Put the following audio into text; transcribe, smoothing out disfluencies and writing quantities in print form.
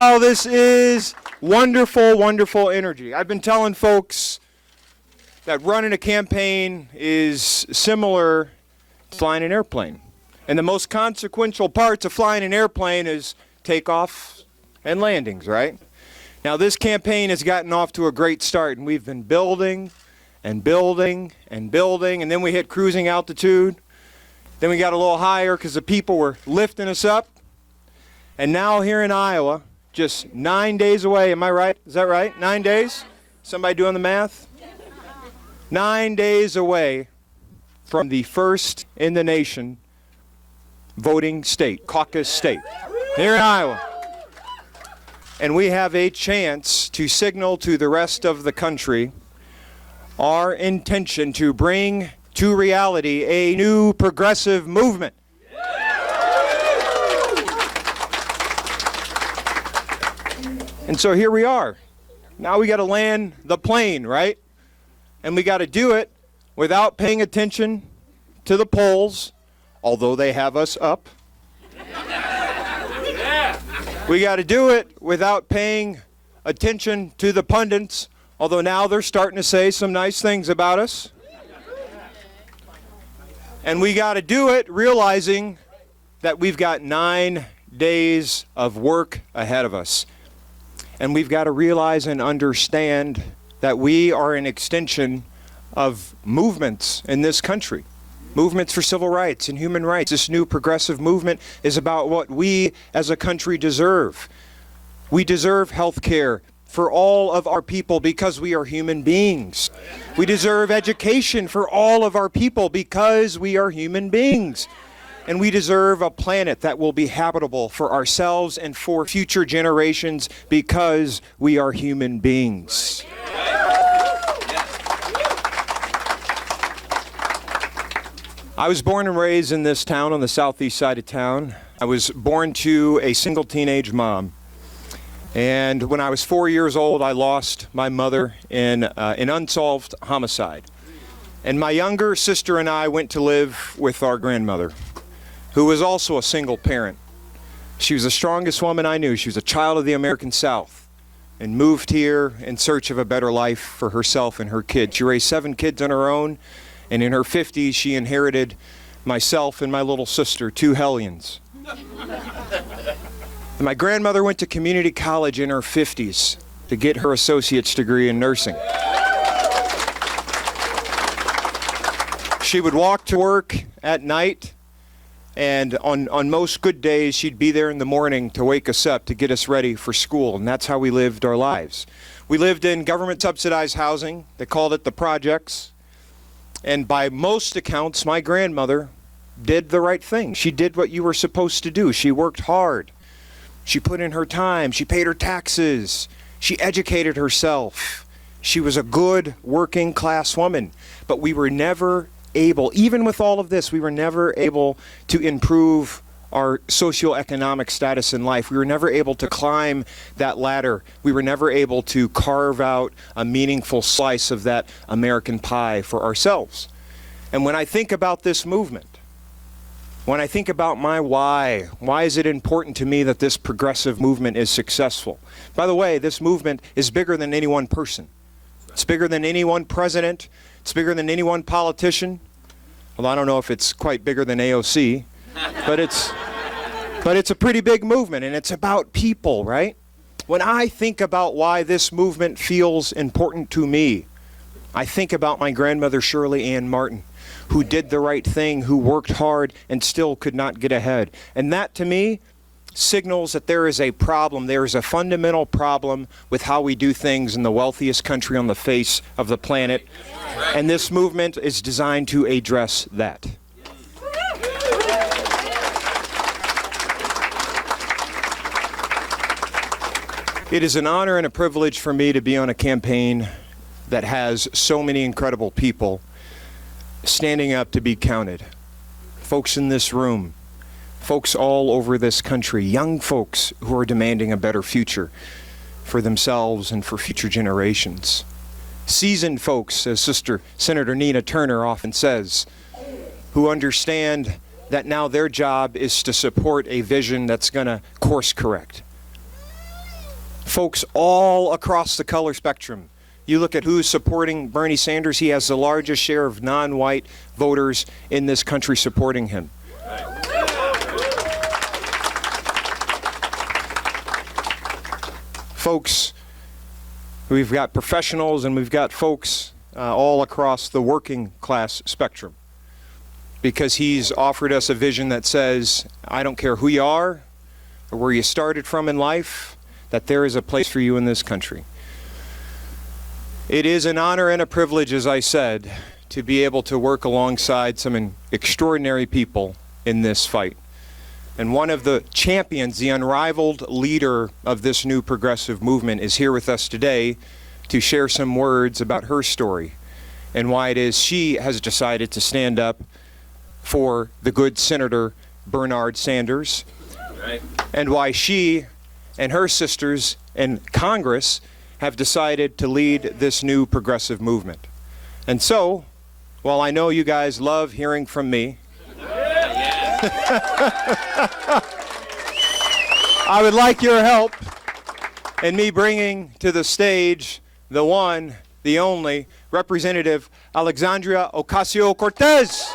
Oh, this is wonderful, wonderful energy. I've been telling folks that running a campaign is similar to flying an airplane. And the most consequential parts of flying an airplane is takeoffs and landings, right? Now, this campaign has gotten off to a great start, and we've been building and building and building, and then we hit cruising altitude. Then we got a little higher because the people were lifting us up. And now here in Iowa, just 9 days away, am I right? Is that right? 9 days? Somebody doing the math? 9 days away from the first in the nation voting state, caucus state, here in Iowa. And we have a chance to signal to the rest of the country our intention to bring to reality a new progressive movement. And so here we are. Now we got to land the plane, right? And we got to do it without paying attention to the polls, although they have us up. We got to do it without paying attention to the pundits, although now they're starting to say some nice things about us. And we got to do it realizing that we've got 9 days of work ahead of us. And we've got to realize and understand that we are an extension of movements in this country. Movements for civil rights and human rights. This new progressive movement is about what we as a country deserve. We deserve health care for all of our people because we are human beings. We deserve education for all of our people because we are human beings. And we deserve a planet that will be habitable for ourselves and for future generations because we are human beings. I was born and raised in this town on the southeast side of town. I was born to a single teenage mom. And when I was 4 years old, I lost my mother in an unsolved homicide. And my younger sister and I went to live with our grandmother, who was also a single parent. She was the strongest woman I knew. She was a child of the American South and moved here in search of a better life for herself and her kids. She raised 7 kids on her own, and in her 50s, she inherited myself and my little sister, 2 hellions. And my grandmother went to community college in her 50s to get her associate's degree in nursing. She would walk to work at night, and on most good days, she'd be there in the morning to wake us up, to get us ready for school, and that's how we lived our lives. We lived in government-subsidized housing. They called it the projects. And by most accounts, my grandmother did the right thing. She did what you were supposed to do. She worked hard. She put in her time. She paid her taxes. She educated herself. She was a good working class woman. But we were never able, even with all of this, we were never able to improve our socioeconomic status in life. We were never able to climb that ladder. We were never able to carve out a meaningful slice of that American pie for ourselves. And when I think about this movement, when I think about my why is it important to me that this progressive movement is successful? By the way, this movement is bigger than any one person. It's bigger than any one president. It's bigger than any one politician. Well, I don't know if it's quite bigger than AOC, but it's a pretty big movement, and it's about people, right? When I think about why this movement feels important to me, I think about my grandmother Shirley Ann Martin, who did the right thing, who worked hard and still could not get ahead. And that, to me, signals that there is a problem. There is a fundamental problem with how we do things in the wealthiest country on the face of the planet. And this movement is designed to address that. It is an honor and a privilege for me to be on a campaign that has so many incredible people standing up to be counted. Folks in this room, folks all over this country, young folks who are demanding a better future for themselves and for future generations. Seasoned folks, as Sister Senator Nina Turner often says, who understand that now their job is to support a vision that's going to course correct. folks all across the color spectrum. You look at who's supporting Bernie Sanders, he has the largest share of non-white voters in this country supporting him. Folks, we've got professionals and we've got folks all across the working class spectrum, because he's offered us a vision that says, I don't care who you are or where you started from in life, that there is a place for you in this country. It is an honor and a privilege, as I said, to be able to work alongside some extraordinary people in this fight. And one of the champions, the unrivaled leader of this new progressive movement, is here with us today to share some words about her story and why it is she has decided to stand up for the good Senator Bernard Sanders, right, and why she and her sisters in Congress have decided to lead this new progressive movement. And so, while I know you guys love hearing from me, I would like your help in me bringing to the stage the one, the only, Representative Alexandria Ocasio-Cortez.